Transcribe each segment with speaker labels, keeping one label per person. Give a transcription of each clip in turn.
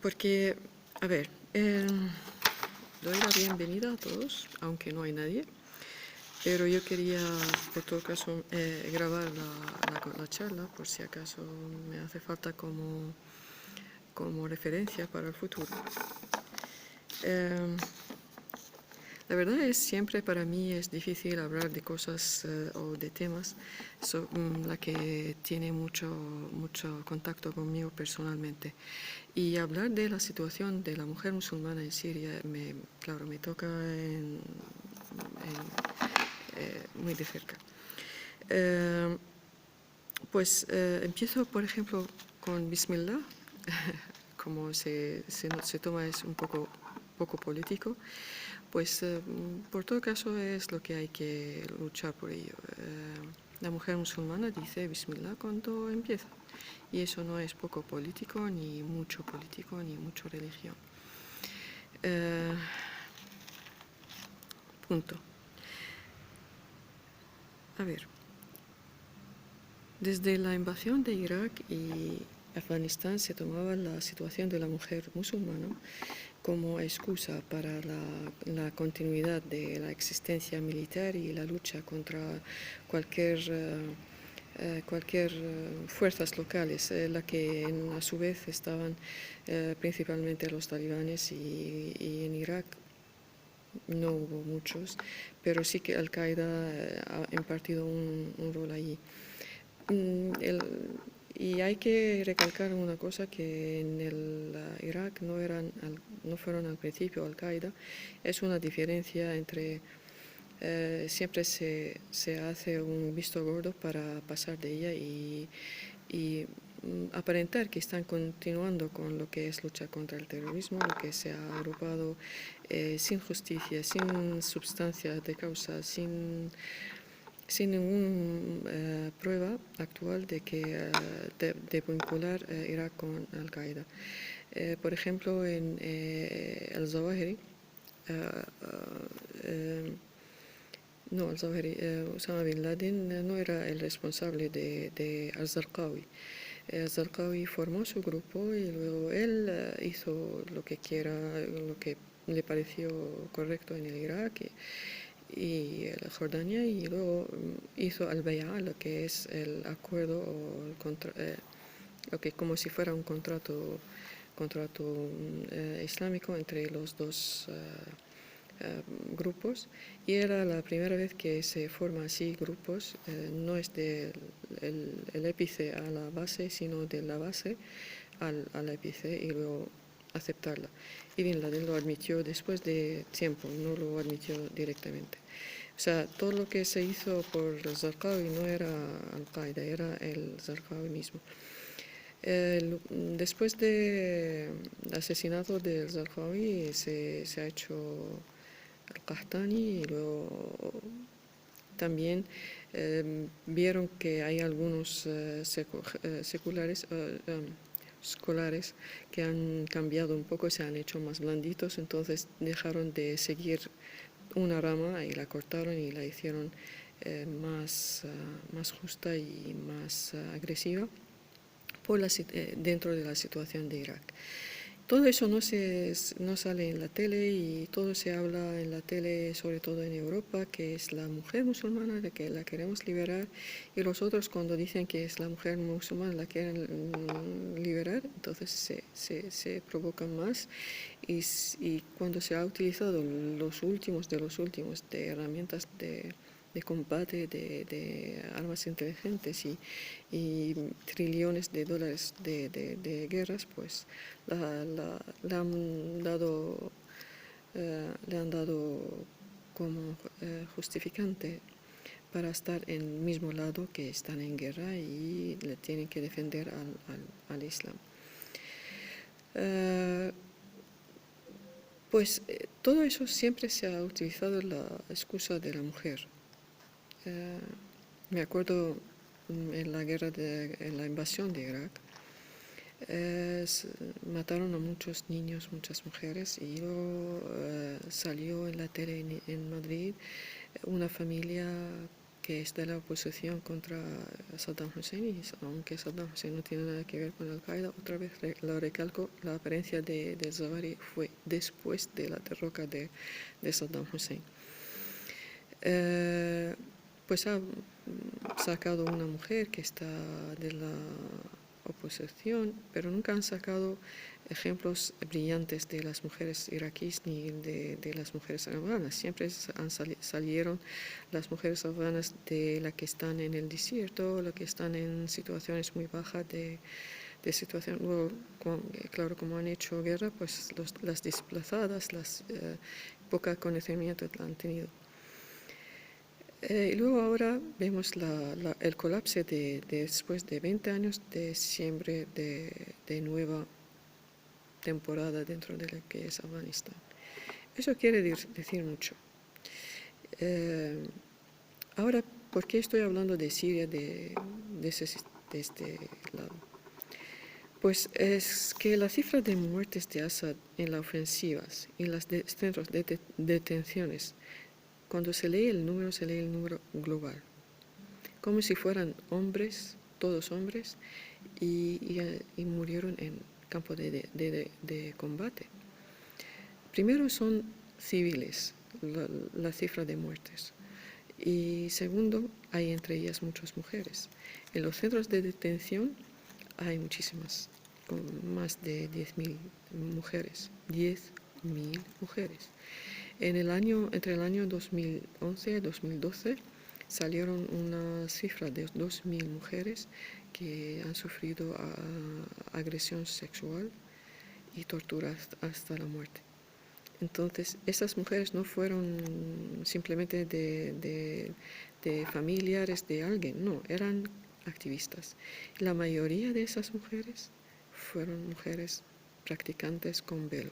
Speaker 1: Porque, a ver, doy la bienvenida a todos, aunque no hay nadie, pero yo quería, por todo caso, grabar la charla, por si acaso me hace falta como referencia para el futuro. La verdad es siempre para mí es difícil hablar de cosas o de temas la que tiene mucho contacto conmigo personalmente. Y hablar de la situación de la mujer musulmana en Siria, claro, me toca muy de cerca. Empiezo, por ejemplo, con Bismillah, como se toma es un poco político, pues por todo caso es lo que hay que luchar por ello. La mujer musulmana dice Bismillah cuando empieza, y eso no es poco político, ni mucho religión. Punto. A ver, desde la invasión de Irak y Afganistán se tomaba la situación de la mujer musulmana como excusa para la continuidad de la existencia militar y la lucha contra cualquier fuerzas locales, la que a su vez estaban principalmente los talibanes, y en Irak no hubo muchos, pero sí que Al-Qaeda ha impartido un rol allí. Y hay que recalcar una cosa, que en Irak no fueron al principio Al-Qaeda. Es una diferencia entre siempre se hace un visto gordo para pasar de ella y aparentar que están continuando con lo que es lucha contra el terrorismo, lo que se ha agrupado sin justicia, sin substancia de causa, sin ninguna prueba actual de que de vincular Irak con Al-Qaeda. Por ejemplo, en al-Zawahiri, Osama Bin Laden no era el responsable de al-Zarqawi. Al-Zarqawi formó su grupo y luego él hizo lo que le pareció correcto en el Irak y la Jordania, y luego hizo al-Bay'a, lo que es el acuerdo o lo que como si fuera un contrato islámico entre los dos grupos, y era la primera vez que se forman así grupos, no es del épice a la base, sino de la base al épice, y luego aceptarla. Y Bin Laden lo admitió después de tiempo, no lo admitió directamente. O sea, todo lo que se hizo por el Zarqawi no era Al-Qaeda, era el Zarqawi mismo. Después del asesinato del Zarqawi se ha hecho al-Qahtani, y luego también vieron que hay algunos escolares que han cambiado un poco, se han hecho más blanditos, entonces dejaron de seguir una rama y la cortaron y la hicieron más justa y más agresiva dentro de la situación de Irak. Todo eso no sale en la tele, y todo se habla en la tele, sobre todo en Europa, que es la mujer musulmana de que la queremos liberar, y los otros cuando dicen que es la mujer musulmana la quieren liberar, entonces se provocan más, y cuando se ha utilizado los últimos de herramientas de combate, de armas inteligentes y trillones de dólares de guerras, pues le han dado como justificante para estar en el mismo lado que están en guerra y le tienen que defender al Islam. Todo eso siempre se ha utilizado la excusa de la mujer. Me acuerdo en la invasión de Irak, mataron a muchos niños, muchas mujeres, y luego salió en la tele en Madrid una familia que es de la oposición contra Saddam Hussein, y aunque Saddam Hussein no tiene nada que ver con Al-Qaeda, otra vez lo recalco, la apariencia de Zawahiri fue después de la derroca de Saddam Hussein. Pues ha sacado una mujer que está de la oposición, pero nunca han sacado ejemplos brillantes de las mujeres iraquíes ni de las mujeres afganas. Siempre salieron las mujeres afganas de las que están en el desierto, las que están en situaciones muy bajas de situación. Luego, claro, como han hecho guerra, pues las desplazadas, las poca conocimiento han tenido. Y luego ahora vemos el colapso después de 20 años de siembra de nueva temporada dentro de lo que es Afganistán. Eso quiere decir mucho. Ahora, ¿por qué estoy hablando de Siria de este lado? Pues es que la cifra de muertes de Assad en las ofensivas y en los centros de detenciones, cuando se lee el número global, como si fueran hombres, todos hombres, y murieron en campo de combate. Primero son civiles, la cifra de muertes, y segundo, hay entre ellas muchas mujeres. En los centros de detención hay muchísimas, con más de 10.000 mujeres, 10.000 mujeres. Entre el año 2011 y 2012 salieron una cifra de 2.000 mujeres que han sufrido agresión sexual y tortura hasta la muerte. Entonces, esas mujeres no fueron simplemente de familiares de alguien, no, eran activistas. La mayoría de esas mujeres fueron mujeres practicantes con velo.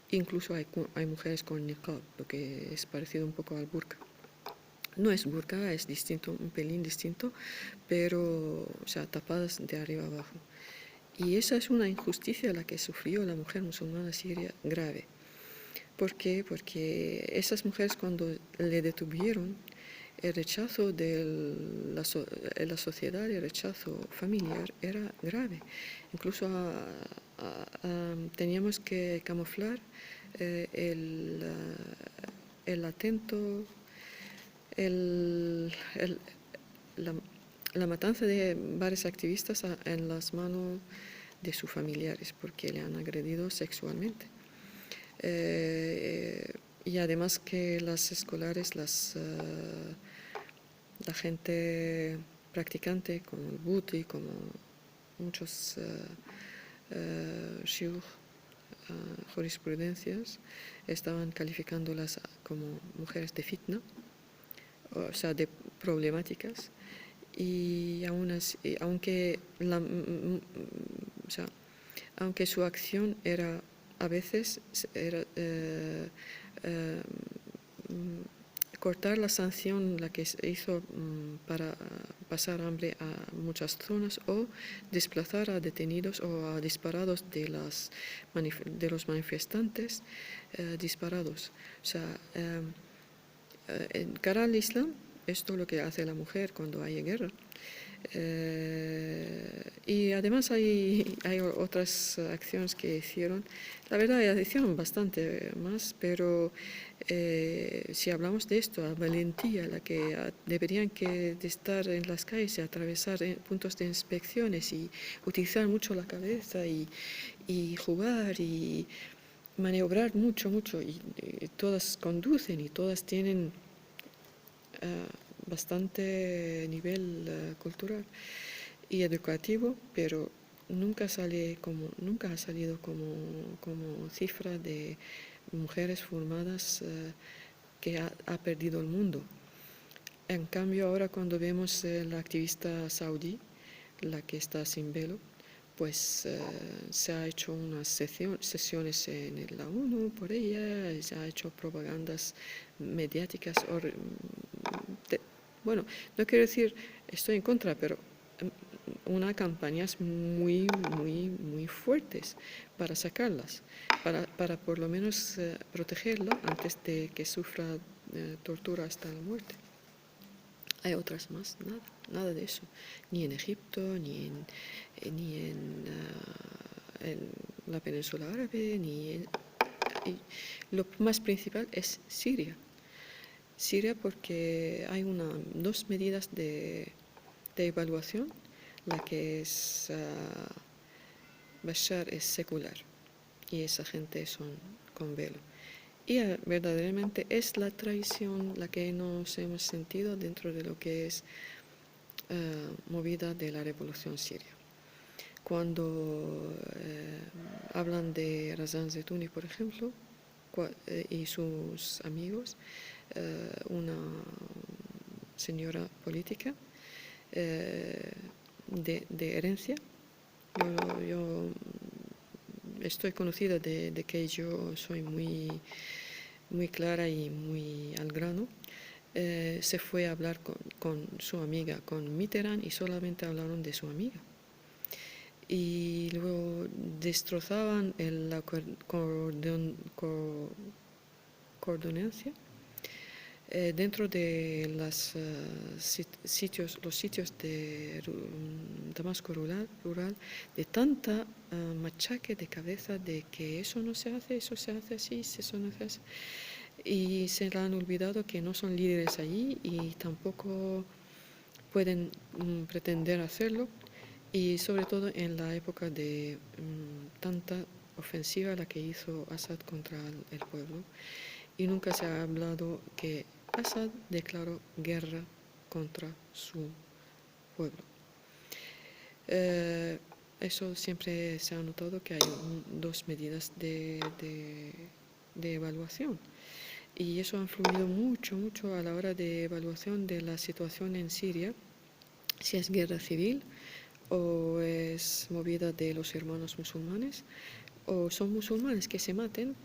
Speaker 1: Incluso hay mujeres con niqab, lo que es parecido un poco al burka. No es burka, es distinto, un pelín distinto, pero o sea, tapadas de arriba abajo. Y esa es una injusticia la que sufrió la mujer musulmana siria grave. ¿Por qué? Porque esas mujeres cuando le detuvieron, el rechazo de la sociedad, el rechazo familiar era grave. Incluso teníamos que camuflar el atento, la matanza de varios activistas en las manos de sus familiares porque le han agredido sexualmente. Y además que las escolares, la gente practicante como el Buti, como muchos shiur, jurisprudencias, estaban calificándolas como mujeres de fitna, o sea, de problemáticas, y aún así, aunque aunque su acción era a veces cortar la sanción la que se hizo para pasar hambre a muchas zonas o desplazar a detenidos o a disparados de los manifestantes disparados. O sea, en cara al Islam, esto es lo que hace la mujer cuando hay guerra. Y además hay otras acciones que hicieron. La verdad, hicieron bastante más, pero si hablamos de esto, a valentía, la que deberían de estar en las calles y atravesar puntos de inspecciones y utilizar mucho la cabeza y jugar y maniobrar mucho, y todas conducen y todas tienen bastante nivel cultural y educativo, pero nunca ha salido como cifra de mujeres formadas que ha perdido el mundo. En cambio, ahora cuando vemos la activista saudí, la que está sin velo, pues se ha hecho unas sesiones en la ONU por ella, se ha hecho propagandas mediáticas. Bueno, no quiero decir estoy en contra, pero unas campañas muy fuertes para sacarlas, para por lo menos protegerla antes de que sufra tortura hasta la muerte. Hay otras más, nada de eso. Ni en Egipto, en la península árabe, y lo más principal es Siria. Siria porque hay dos medidas de evaluación. La que es Bashar es secular y esa gente son con velo. Y verdaderamente es la traición la que nos hemos sentido dentro de lo que es movida de la revolución siria. Cuando hablan de Razan Zaitouni, por ejemplo, y sus amigos, una señora política de herencia, yo estoy conocida de que yo soy muy clara y muy al grano. Se fue a hablar con su amiga, con Mitterrand, y solamente hablaron de su amiga. Y luego destrozaban la coordonancia dentro de los sitios de Damasco rural, de tanta machaque de cabeza de que eso no se hace, eso se hace así, eso no se hace. Y se le han olvidado que no son líderes allí y tampoco pueden pretender hacerlo. Y sobre todo en la época de tanta ofensiva la que hizo Assad contra el pueblo. Y nunca se ha hablado que Assad declaró guerra contra su pueblo. Eso siempre se ha notado que hay dos medidas de evaluación. Y eso ha influido mucho a la hora de evaluación de la situación en Siria, si es guerra civil o es movida de los hermanos musulmanes, o son musulmanes que se maten,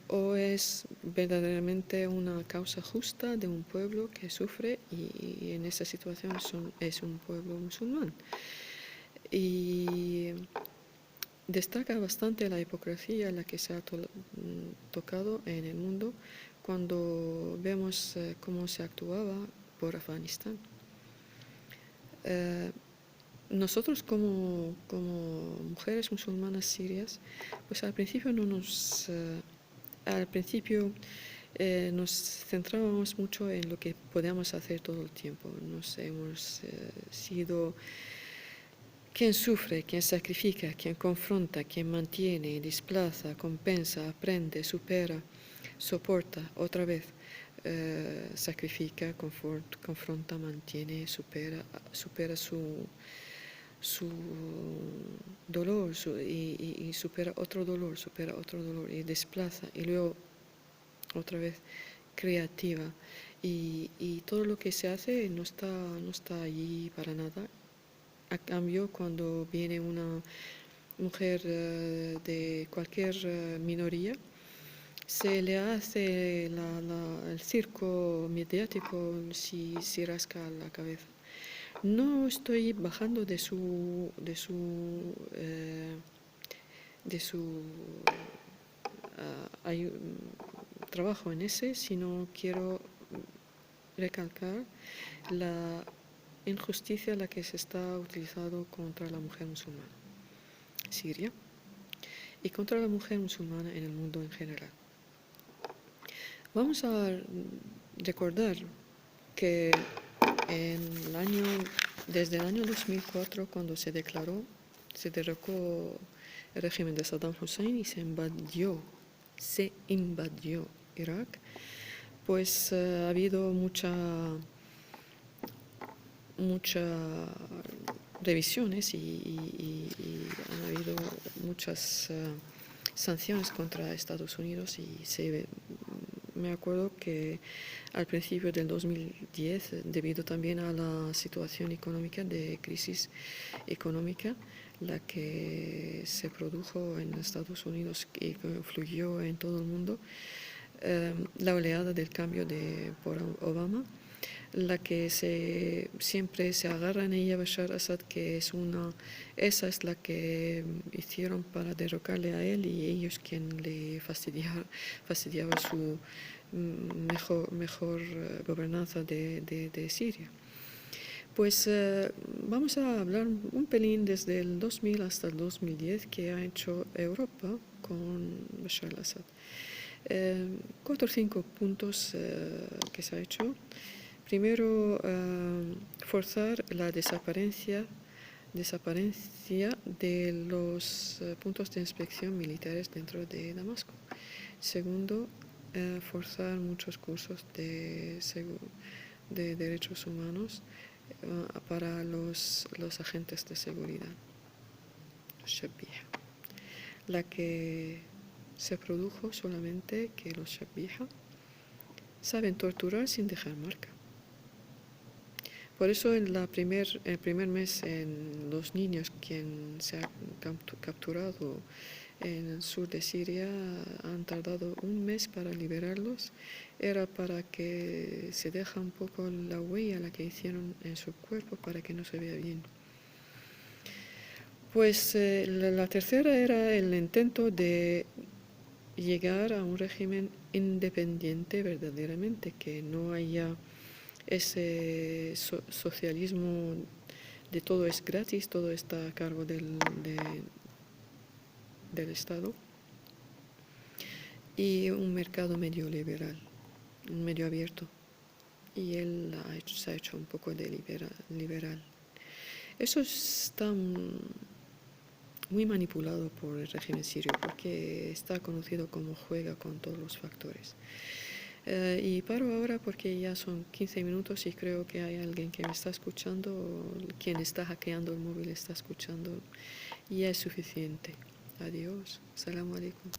Speaker 1: o es verdaderamente una causa justa de un pueblo que sufre y en esa situación es un pueblo musulmán. Y destaca bastante la hipocresía la que se ha tocado en el mundo cuando vemos cómo se actuaba por Afganistán. Nosotros como mujeres musulmanas sirias, pues al principio nos centrábamos mucho en lo que podíamos hacer todo el tiempo. Nos hemos sido quien sufre, quien sacrifica, quien confronta, quien mantiene, desplaza, compensa, aprende, supera, soporta, otra vez sacrifica, confronta, mantiene, supera su dolor y supera otro dolor y desplaza y luego otra vez creativa y todo lo que se hace no está allí para nada. A cambio, cuando viene una mujer de cualquier minoría, se le hace el circo mediático si rasca la cabeza. No estoy bajando de su trabajo en ese, sino quiero recalcar la injusticia la que se está utilizando contra la mujer musulmana siria y contra la mujer musulmana en el mundo en general. Vamos a recordar que desde el año 2004, cuando se derrocó el régimen de Saddam Hussein y se invadió Irak, pues ha habido muchas revisiones y han habido muchas sanciones contra Estados Unidos y me acuerdo que al principio del 2010, debido también a la situación económica de crisis económica, la que se produjo en Estados Unidos y que fluyó en todo el mundo, la oleada del cambio por Obama la que siempre se agarra en ella Bashar Assad, que esa es la que hicieron para derrocarle a él y ellos quien le fastidiaba su mejor gobernanza de Siria. Pues vamos a hablar un pelín desde el 2000 hasta el 2010 que ha hecho Europa con Bashar al-Assad. 4 o 5 puntos que se ha hecho. Primero, forzar la desaparición de los puntos de inspección militares dentro de Damasco. Segundo, forzar muchos cursos de derechos humanos para los agentes de seguridad. Shabiha. La que se produjo solamente que los Shabiha saben torturar sin dejar marca. Por eso en el primer mes en los niños quien se ha capturado en el sur de Siria han tardado un mes para liberarlos. Era para que se deje un poco la huella la que hicieron en su cuerpo para que no se vea bien. Pues la tercera era el intento de llegar a un régimen independiente verdaderamente, que no haya ese socialismo de todo es gratis, todo está a cargo del Estado, y un mercado medio liberal, medio abierto. Y él se ha hecho un poco de liberal. Eso está muy manipulado por el régimen sirio porque está conocido como juega con todos los factores. Y paro ahora porque ya son 15 minutos y creo que hay alguien que me está escuchando, o quien está hackeando el móvil está escuchando, y ya es suficiente. Adiós. Assalamu alaikum.